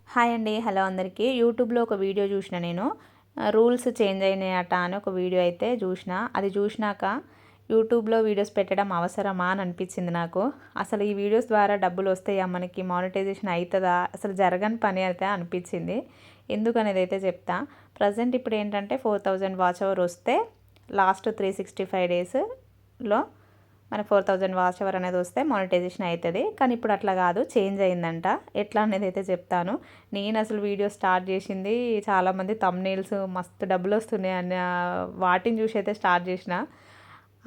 Hi అండి. Hello అందరికీ. యూట్యూబ్‌లో ఒక వీడియో చూసిన నేను. రూల్స్ చేంజ్ అయినాయట అని ఒక వీడియో అయితే చూసిన. అది చూసినాక యూట్యూబ్‌లో వీడియోస్ పెట్టడం అవసరమా అని అనిపించింది నాకు. అసలు ఈ వీడియోస్ ద్వారా డబ్బులు వస్తాయా? మనకి మానిటైజేషన్ అయితదా? అసలు జరగని పని అయితే అనిపించింది. ఎందుకనేది అయితే చెప్తా. ప్రజెంట్ ఇప్పుడు ఏంటంటే 4000 వాచ్ అవర్ వస్తే లాస్ట్ 365 డేస్‌లో మనకు 4000 వాచ్ అవర్ అనేది వస్తే మానిటైజేషన్ అవుతుంది. కానీ ఇప్పుడు అట్లా కాదు, చేంజ్ అయిందంట. ఎట్లా అనేది అయితే చెప్తాను. నేను అసలు వీడియో స్టార్ట్ చేసింది చాలామంది థంబ్నెయిల్స్ మస్తు డబ్బులు వస్తున్నాయి అన్న వాటిని చూసి అయితే స్టార్ట్ చేసిన.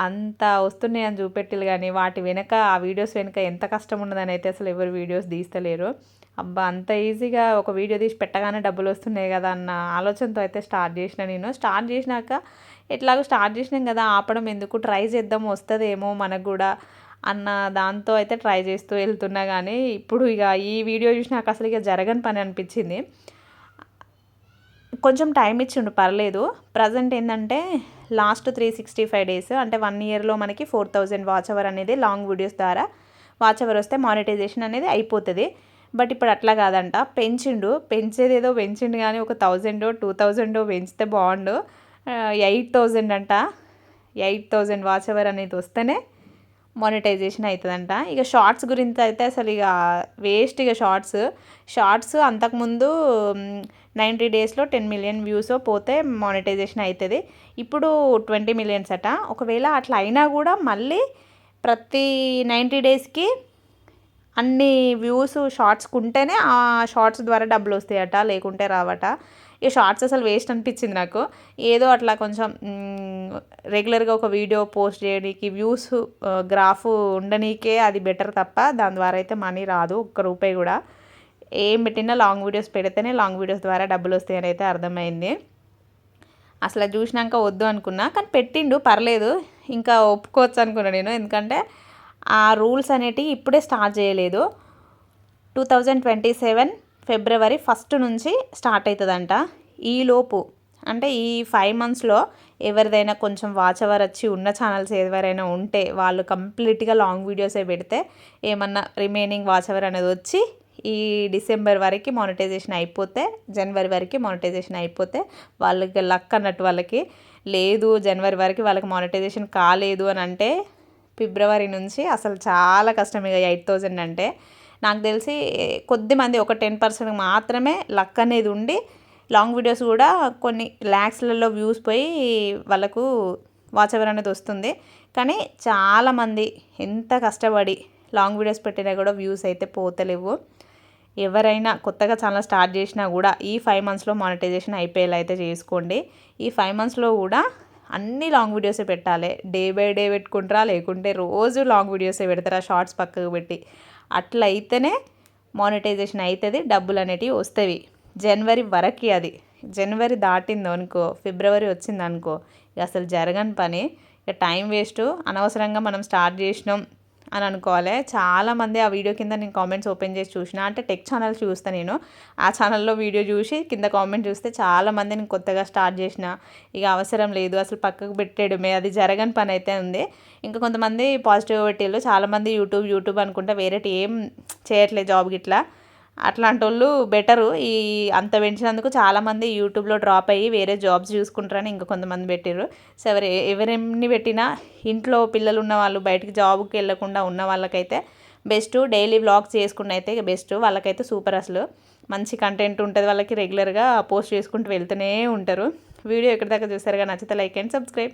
అంత వస్తున్నాయి అని చూపెట్టిలు కానీ వాటి వెనక ఆ వీడియోస్ వెనక ఎంత కష్టం ఉన్నదని అయితే అసలు ఎవరు వీడియోస్ తీస్తలేరు. అబ్బా, అంత ఈజీగా ఒక వీడియో తీసి పెట్టగానే డబ్బులు వస్తున్నాయి కదా అన్న ఆలోచనతో అయితే స్టార్ట్ చేసిన. నేను స్టార్ట్ చేసినాక ఎట్లాగో స్టార్ట్ చేసినాం కదా, ఆపడం ఎందుకు, ట్రై చేద్దాం వస్తుందేమో మనకు కూడా అన్న దాంతో అయితే ట్రై చేస్తూ వెళ్తున్నా. కానీ ఇప్పుడు ఇక ఈ వీడియో చూసినాక అసలు ఇక జరగని పని అనిపించింది. కొంచెం టైం ఇచ్చిండు, పర్లేదు. ప్రజెంట్ ఏంటంటే లాస్ట్ 365 డేస్ అంటే 1 ఇయర్లో మనకి 4000 వాచ్ అవర్ అనేది లాంగ్ వీడియోస్ ద్వారా వాచ్ అవర్ వస్తే మానిటైజేషన్ అనేది అయిపోతుంది. బట్ ఇప్పుడు అట్లా కాదంట, పెంచేది ఏదో పెంచిండు కానీ ఒక 1000 2000 పెంచితే బాగుండు. 8000 అంట. 8000 వాచ్ అవర్ అనేది వస్తేనే మానిటైజేషన్ అవుతుందంట. ఇక షార్ట్స్ గురించి అయితే అసలు ఇక వేస్ట్. ఇక షార్ట్స్ అంతకుముందు 90 డేస్లో 10 మిలియన్ వ్యూస్ పోతే మానిటైజేషన్ అవుతుంది. ఇప్పుడు 20 మిలియన్స్ అట. ఒకవేళ అట్లా అయినా కూడా మళ్ళీ ప్రతి 90 డేస్కి అన్ని వ్యూస్ షార్ట్స్కి ఉంటేనే ఆ షార్ట్స్ ద్వారా డబ్బులు వస్తాయట, లేకుంటే రావట. ఈ షార్ట్స్ అసలు వేస్ట్ అనిపించింది నాకు. ఏదో అట్లా కొంచెం రెగ్యులర్గా ఒక వీడియో పోస్ట్ చేయడానికి వ్యూస్ గ్రాఫ్ ఉండనీకే అది బెటర్ తప్ప దాని ద్వారా అయితే మనీ రాదు, ఒక్క రూపాయి కూడా. ఏం పెట్టినా లాంగ్ వీడియోస్ పెడితేనే లాంగ్ వీడియోస్ ద్వారా డబ్బులు వస్తాయని అయితే అర్థమైంది. అసలు చూసినాక వద్దు అనుకున్నా, కానీ పెట్టిండు, పర్లేదు, ఇంకా ఒప్పుకోవచ్చు అనుకున్నా నేను. ఎందుకంటే ఆ రూల్స్ అనేటివి ఇప్పుడే స్టార్ట్ చేయలేదు. 2027 ఫిబ్రవరి 1 నుంచి స్టార్ట్ అవుతుందంట. ఈలోపు అంటే ఈ 5 మంత్స్లో ఎవరిదైనా కొంచెం వాచ్ అవర్ వచ్చి ఉన్న ఛానల్స్ ఎవరైనా ఉంటే వాళ్ళు కంప్లీట్గా లాంగ్ వీడియోసే పెడితే ఏమన్నా రిమైనింగ్ వాచ్ అవర్ అనేది వచ్చి ఈ డిసెంబర్ వరకు మానిటైజేషన్ అయిపోతే, జనవరి వరకు మానిటైజేషన్ అయిపోతే వాళ్ళకి లక్ అన్నట్టు. వాళ్ళకి లేదు జనవరి వరకు వాళ్ళకి మానిటైజేషన్ కాలేదు అని అంటే ఫిబ్రవరి నుంచి అసలు చాలా కష్టం. ఇక 8000 అంటే నాకు తెలిసి కొద్దిమంది ఒక 10% మాత్రమే లక్ అనేది ఉండి లాంగ్ వీడియోస్ కూడా కొన్ని ల్యాక్స్లలో వ్యూస్ పోయి వాళ్ళకు వాచ్ అవర్ అనేది వస్తుంది. కానీ చాలామంది ఎంత కష్టపడి లాంగ్ వీడియోస్ పెట్టినా కూడా వ్యూస్ అయితే పోతలేవు. ఎవరైనా కొత్తగా ఛానల్ స్టార్ట్ చేసినా కూడా ఈ 5 మంత్స్లో మానిటైజేషన్ అయిపోయేలా అయితే చేసుకోండి. ఈ 5 మంత్స్లో కూడా అన్ని లాంగ్ వీడియోసే పెట్టాలి. డే బై డే పెట్టుకుంటారా, లేకుంటే రోజు లాంగ్ వీడియోసే పెడతారా షార్ట్స్ పక్కకు పెట్టి. అట్లా అయితేనే మానిటైజేషన్ అవుతుంది, డబ్బులు అనేటివి వస్తాయి. జనవరి వరకు అది. జనవరి దాటిందో అనుకో, ఫిబ్రవరి వచ్చింది అనుకో, ఇక అసలు జరగని పని. ఇక టైం వేస్ట్, అనవసరంగా మనం స్టార్ట్ చేసినాం అని అనుకోవాలి. చాలామంది ఆ వీడియో కింద నేను కామెంట్స్ ఓపెన్ చేసి చూసిన, అంటే టెక్ ఛానల్ చూస్తాను నేను. ఆ ఛానల్లో వీడియో చూసి కింద కామెంట్ చూస్తే చాలామంది నేను కొత్తగా స్టార్ట్ చేసిన, ఇక అవసరం లేదు, అసలు పక్కకు పెట్టేయడమే, అది జరగని పని అయితే ఉంది. ఇంకా కొంతమంది పాజిటివ్ పెట్టేళ్ళు, చాలామంది యూట్యూబ్ అనుకుంటా వేరేటి ఏం చేయట్లేదు జాబ్ గిట్లా. అట్లాంటి వాళ్ళు బెటరు. ఈ అంత పెంచినందుకు చాలామంది యూట్యూబ్లో డ్రాప్ అయ్యి వేరే జాబ్స్ చూసుకుంటారని ఇంకా కొంతమంది పెట్టారు. సో ఎవరెన్ని పెట్టినా ఇంట్లో పిల్లలు ఉన్న వాళ్ళు, బయటికి జాబ్కి వెళ్ళకుండా ఉన్న వాళ్ళకైతే బెస్ట్. డైలీ వ్లాగ్స్ చేసుకున్న అయితే బెస్ట్. వాళ్ళకైతే సూపర్. అసలు మంచి కంటెంట్ ఉంటుంది వాళ్ళకి, రెగ్యులర్గా పోస్ట్ చేసుకుంటూ వెళ్తూనే ఉంటారు. వీడియో ఎక్కడి దాకా చూసారుగా, నచ్చితే లైక్ అండ్ సబ్స్క్రైబ్.